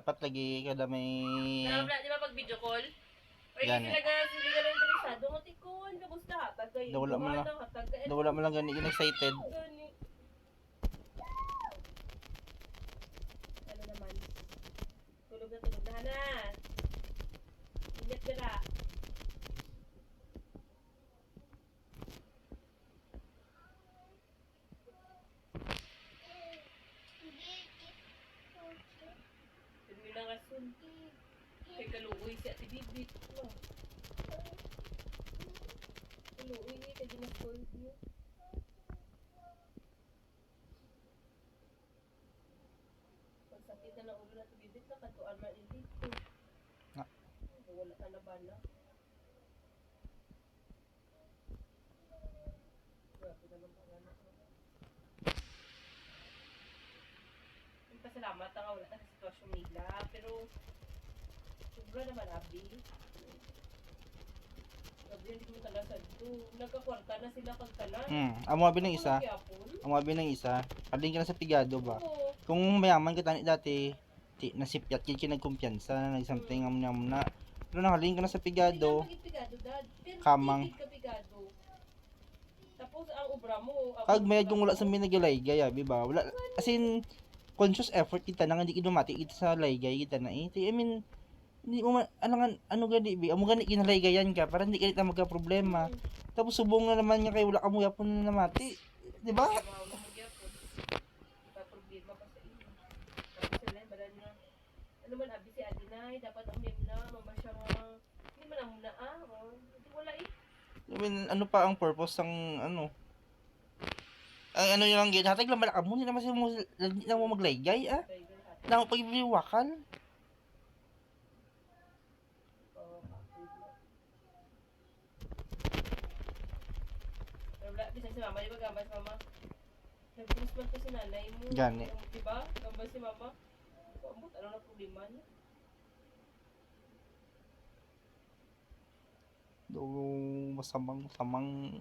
dapat lagi kada may Wala, di ba pag video call? Or Gani. sila lang interesado. Matikon, kamusta hatag kayo? Nawala mo lang. Hatag kayo. Nawala mo lang gani excited. Gani. Ano naman? Tulog na hana. Ingat ka na. Pwede lang asun. Kay kaluoy si Ate Bibit. Kaluoy ni kay ginaskol niyo. Pagsakit na ng ulo na Ate Bibit na katuan man dito. Nga. Wala ka na bala. Grabe naman ang anak mo. Pasalamat nga wala ka sa sitwasyon nila. Pero sobra naman abi. Gabi hindi mo talaga dito. Nagkakwarta na sila kag tanan. Amo abi ng isa. Amo abi ng isa. Adin ka na sa pigado ba? Oo. Kung mayaman ka tani dati, nasipyat kid kinagkumpiyansa na nag-something amna na. Pero nakaling ka na sa pigado. Pigado dad. Pero Kamang. hindi ka pigado. Tapos ang obra mo. Kag may kung wala sa minagalay-gay abi ba? Wala as in conscious effort kita nang hindi kinumati kita sa laygay kita na eh. I mean, hindi mo alangan ano gani bi amo gani kinalaygayan ka para hindi ka ta magka problema. Tapos subong na naman niya kay wala ka mo yapon na namati, di ba? Problema pa sa iyo. Tapos sila bala na. Ano man abi si Adinay, dapat ang na mama siya nga. Hindi man ang naa. Hindi wala eh. I mean, ano pa ang purpose ng ano? Ang ano yung gid hatag lang malaka mo, hindi naman sila mo hindi na mo maglaygay ah. Na pag biwakal. Pero wala, bisan si mama, di ba gambas mama? Nag-post man ko si nanay mo. Gani. Di ba? Gambas si mama. Paambot, ano na problema niya? Do masamang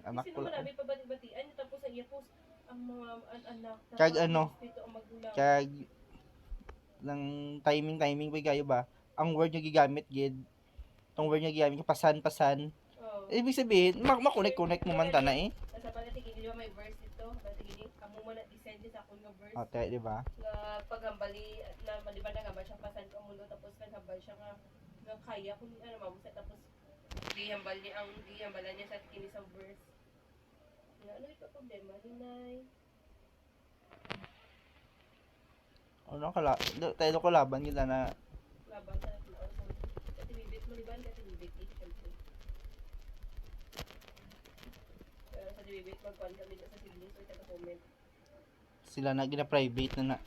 anak Kasi ko naman lang. namin pabati-batian niya tapos ang i-post ang mga anak. Kag ano? Dito ang magulang. Kag ng timing pa kayo ba? Ang word niya gigamit gid. Tong word niya gigamit pasan. Oh. Ibig sabihin, makonek mo man tana eh. Sa palatigin, di ba may verse ito? Palatigin, amo mo na design sa akong nga verse. Okay, di ba? Nga paghambali, na di ba nagambal siya pasan ko mundo tapos naghambal siya nga kaya kung ano mamusa tapos gihambalan niya sa kini sa verse. Nga, ano ito problema? Hinay. Ano kala tayo ko laban kita na Labang sa natin. Katibibit mo, di ba? Katibibit eh, syempre. Pero sa katibibit, magkuhan kami sa siblings or taga-comment. sila na gina-private na.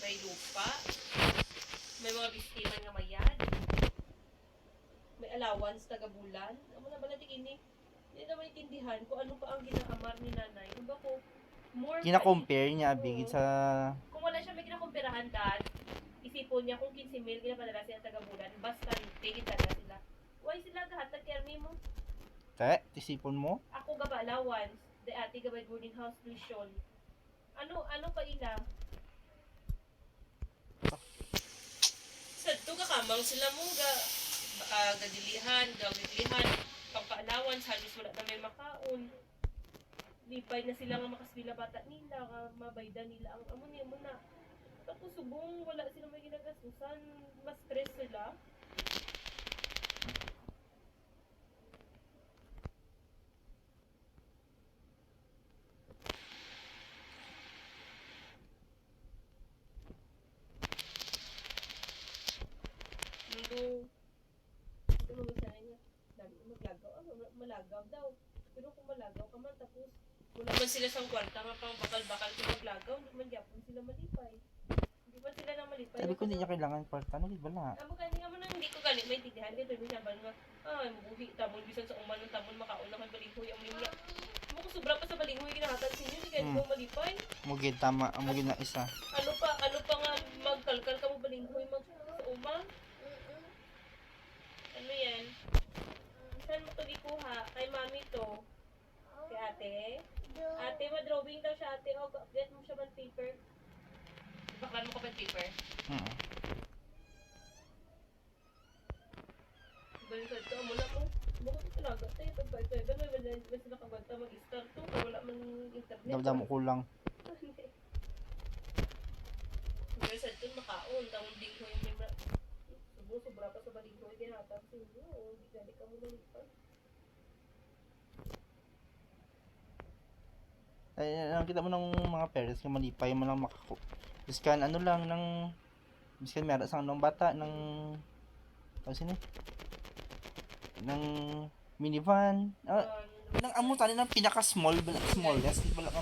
May lupa. May mga bistiman nga mayad. May allowance taga-bulan. Amo na bala ini. Hindi na maintindihan kung ano pa ang ginaamar ni nanay. Ano ba ko? More Kina-compare niya bigit sa kung wala siya may kinakumpirahan dad, isipon niya kung 15,000 ginapadala siya taga-bulan, basta tigit na sila. Why sila gahatag kay mo? tisipon mo. Ako gaba allowance, the ate gaba boarding house tuition. Ano pa ila? Sa to kamang sila mo gadilihan, gawidlihan, pangpa-allowance, halos wala na may makaon. Lipay na sila nga makaswila bata nila, mabayda nila ang amo niya mo na. Tapos subong wala sila may ginagasusan, mas stress sila. Ito magsasabi niya, dami ko maglagaw. Malagaw daw. Pero kung malagaw ka man, tapos wala man sila sa kwarta nga pang bakal-bakal kung maglagaw, hindi man yapon sila malipay. Hindi man sila na malipay. Sabi ko hindi niya kailangan kwarta, no, di ba na? Amo kani nga mo nang hindi ko gani maintindihan dito minsan ba nga mabuhi tamon bisan sa uman ng tamon makaon na kay balinghoy ang linya. Mo ko sobra pa sa balinghoy ginahatag sinyo di kay mo malipay. Mugid tama, mugid na isa. Ano pa nga magkalkal ka mo balinghoy mag Saan mo ito ikuha? Kay mami to. Kay ate. Ate, ma-drawing daw siya ate. O, get mo siya bang paper? Baklan mo ka bang paper? Balikan to, mula mo. Bakit talaga? Tayo, tayo. Ganun, may sila kabanta mag-start to. Wala man internet. Damdam ko lang. Balikan to, makaon. Tawang dingko yung may sobra pa sa balingko yung tinatap sa inyo. O, di gali ka mo nalipan. Ay, nakita mo ng mga parents kung malipay mo lang makako. Biskan ano lang ng biskan meron sa ng bata ng sino? Ng minivan. Nang amo tani ng pinaka small smallest wala ka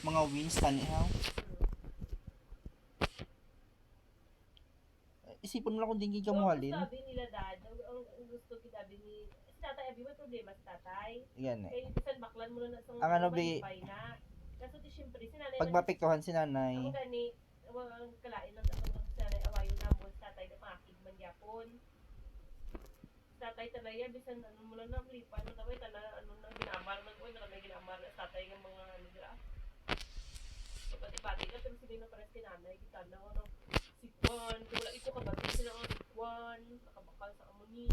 mga wins tani ha. Isipon mo lang kung dingi ka muhalin. Sabi nila dad, ang gusto kitabi ni tatay, abi may problema sa tatay. Yan eh. Kaya bisan baklan mo na sa Ang ano, bi- malipay na. Kaso di syempre si nanay Pag mapektuhan si nanay, ang gani, ang kalain lang sa nanay awayon na mo sa tatay na makakig man yapon. Tatay talaya bisan ano mo lang na lipan no taway tana ano nang ginamar man ko na may ginamar na tatay ng mga ano dira. So pati na pero sila na pares kinanay kita na ano sikwan, wala ito kabati sila ang sikwan, nakabakal sa amoni.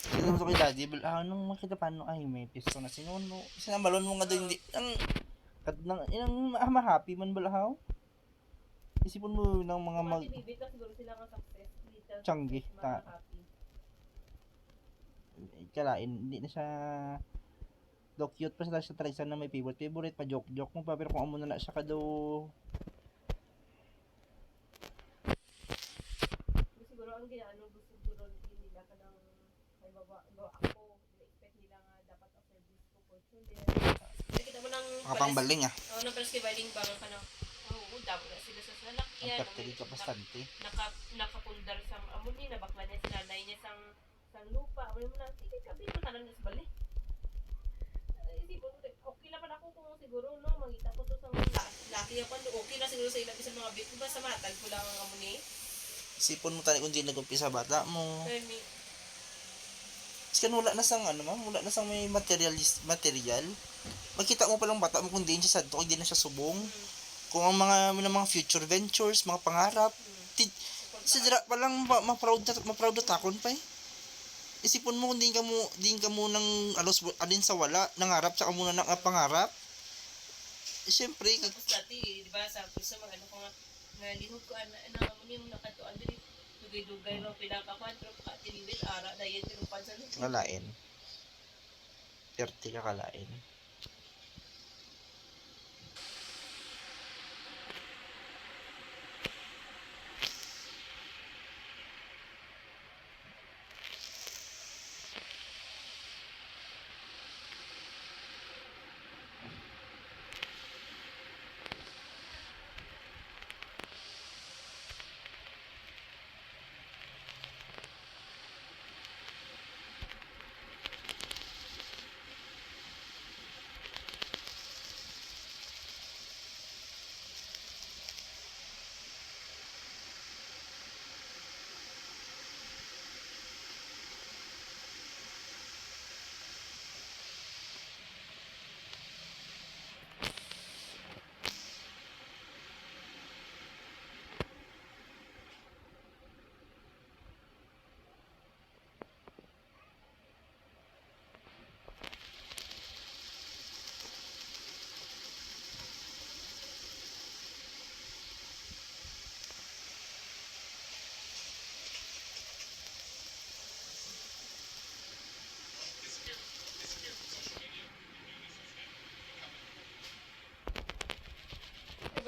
sino mo kay daddy, nung makita paano ay may pisto na sinuno. Kasi nang balon mo nga doon, ang happy man balahaw. Isipon mo ng mga mag Bibit lang siguro sila nga success dito. Tiyanggi, ta. Happy. Kalain, hindi na siya do cute pa sila siya Trisa na may favorite pa joke mo pa pero kung amo na siya ka daw Siguro ang ginaano gusto siguro nila ka ng may gawa ako. Expect nila nga dapat ang service ko for children. Nakita mo ng makapangbaling ah. Oo, ng prescribing bang ka na. Oo, dapat na sila sa salakyan. Ang perte ka bastante. Nakapundar sa amuni na bakla niya sila nanay niya sang lupa. Ano mo na, sige kabi mo tanan sa bali. Isipon ko, okay naman ako kung siguro no, mangita ko to sa mga laki ako, okay na siguro sa ilang isang mga bit, ba sa matag ko lang ang amuni. Isipon mo tani kung di nag-umpisa bata mo. Kami, Iskan wala na sang ano ma'am, wala na sang may material. Makita mo pa lang bata mo kung di siya sadto, kung di na siya subong. Kung ang mga future ventures, mga pangarap, sidra pa lang ma-proud na takon pa eh. Isipon mo kung din ka mo nang alos alin sa wala, nangarap sa muna ng pangarap. Siyempre, tapos dati, di ba, sa mga ano ko nga, nalihog ko, ano amuni yung nakatuan, dugay-dugay lang pinakakuan, pero katiliwit, ara, dayan, tinupan sa lupa. kalain. Perte ka kalain.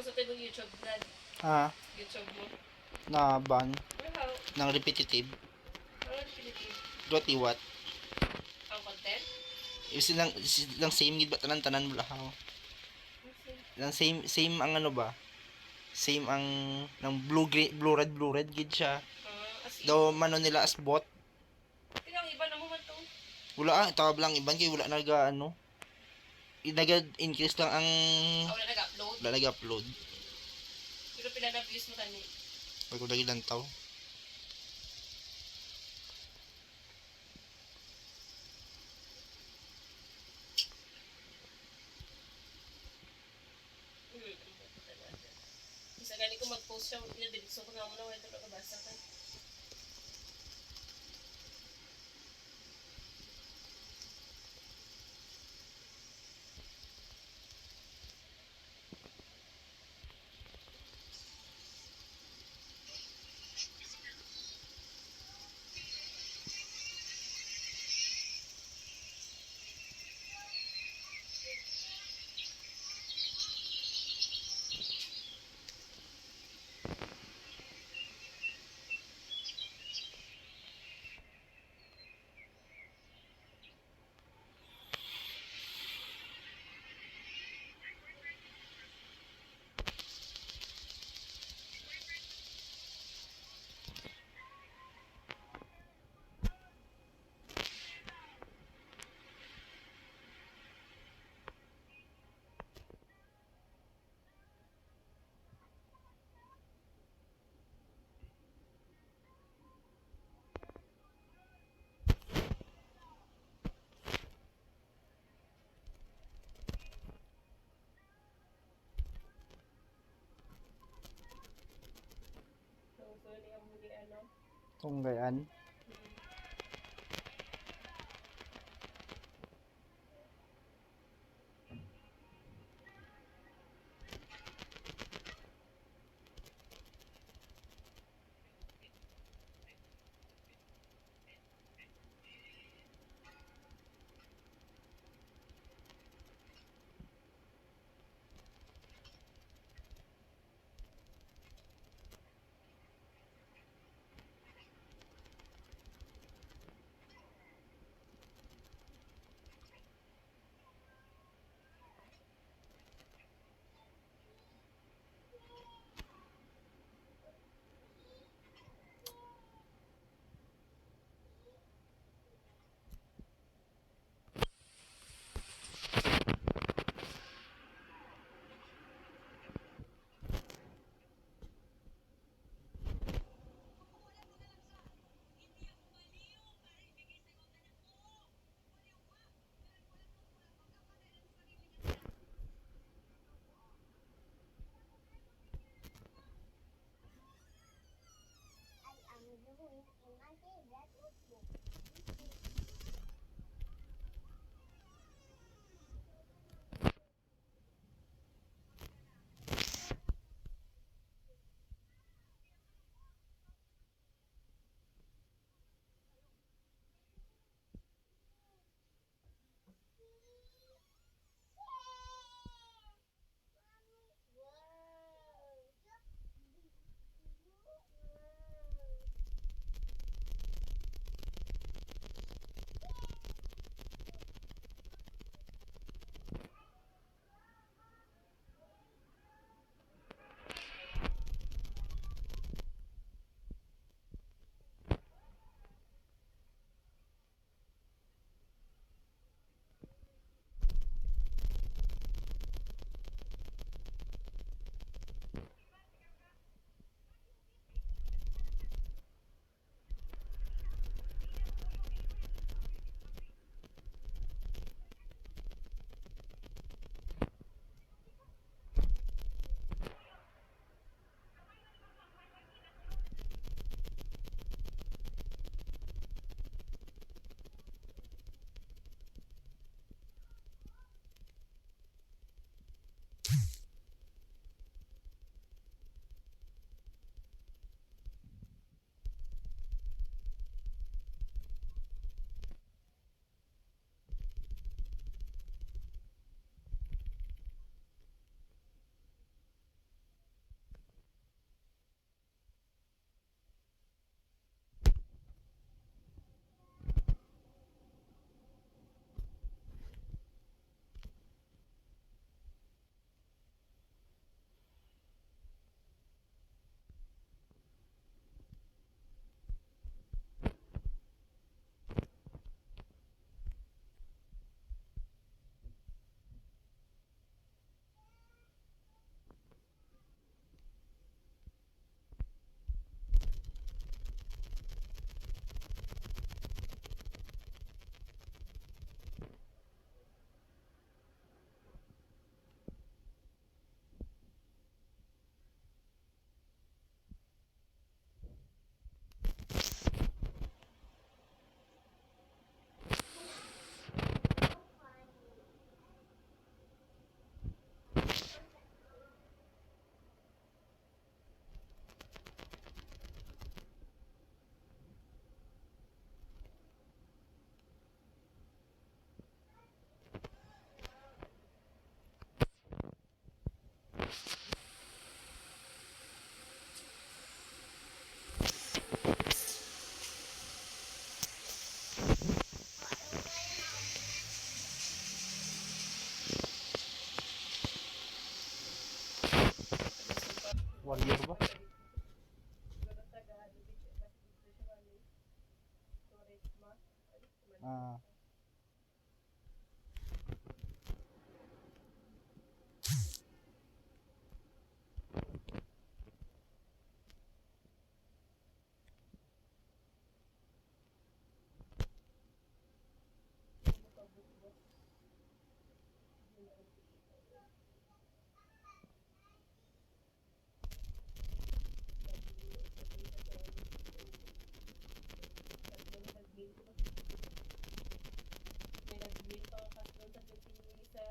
Tapos ito yung YouTube na, YouTube mo. Na ban Well, ng repetitive. ano yung Philippines? 20 watt. Ang content? Lang same gid ba tanan mo lahaw. Lang same ang ano ba? Same ang ng blue red gid siya. As in, Daw mano nila as bot. tinang iba na mo man to. Wala tawag lang iban kay wala naga ano. Increase lang ang Wala nag-upload. wala nag-upload. Pero pila na views mo tani. Pag lagi lang taw. gani ko mag-post siya, nidiritso ko nga muna, wala ito nakabasa ka. So niya muli ano. Kung gayan.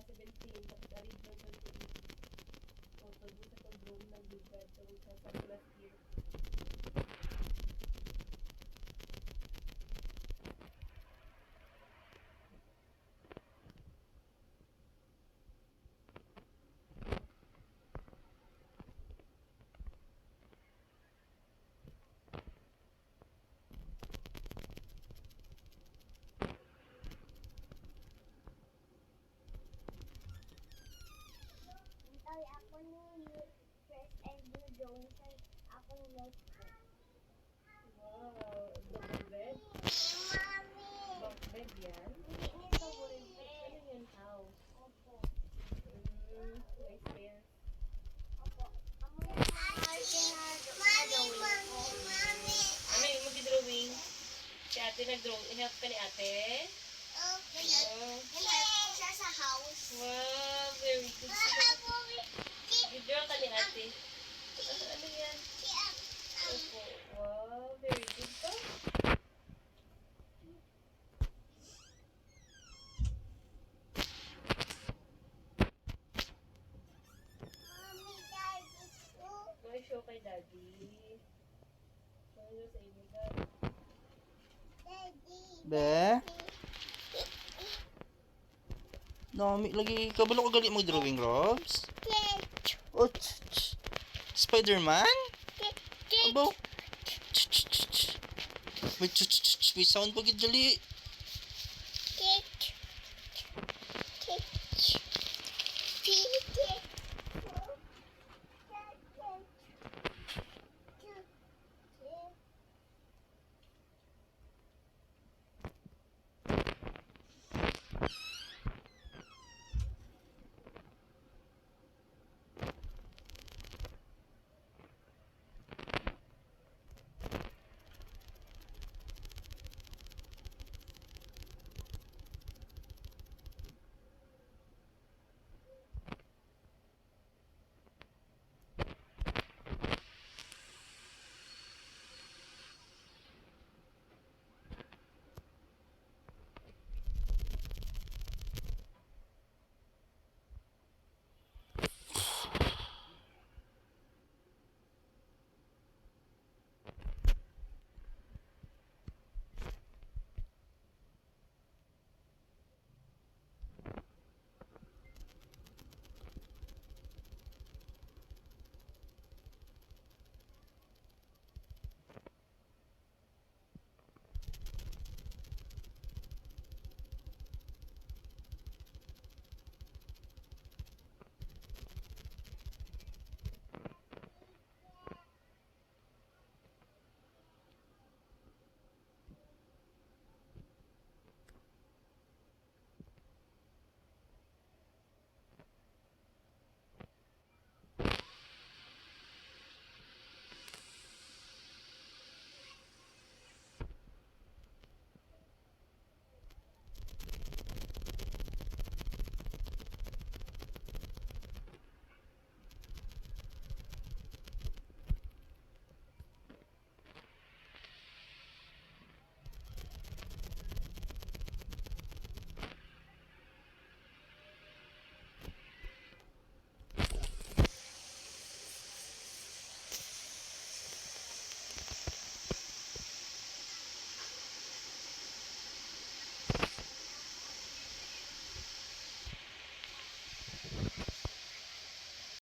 17, tapos arid ng 28. So, todo sa pag-room ng bigad. So, sa last year. Ay, ako ni first and you don't say ako ni last ko. Wow, double bed. Mami! Bunk bed yan. Hindi nito bulbe. Ano yan, house? Opo. Nice space. Opo. Amo yung original. Mami, mami. Ano yung mag-drawing? Si ate nag-draw. Help ka ni ate? Okay. Wow. Nag-help siya sa house. Wow, very good. Nag-draw ka ni ate. Ano yan? Opo. Wow, very good ka. Mami, daddy ko. May show kay daddy. Ano sa inyo, daddy? Daddy. Be? Nami, lagi, kabalo ko gali mag-drawing, Robs? Oh, Spider-Man? Abo? May sound pagid dali.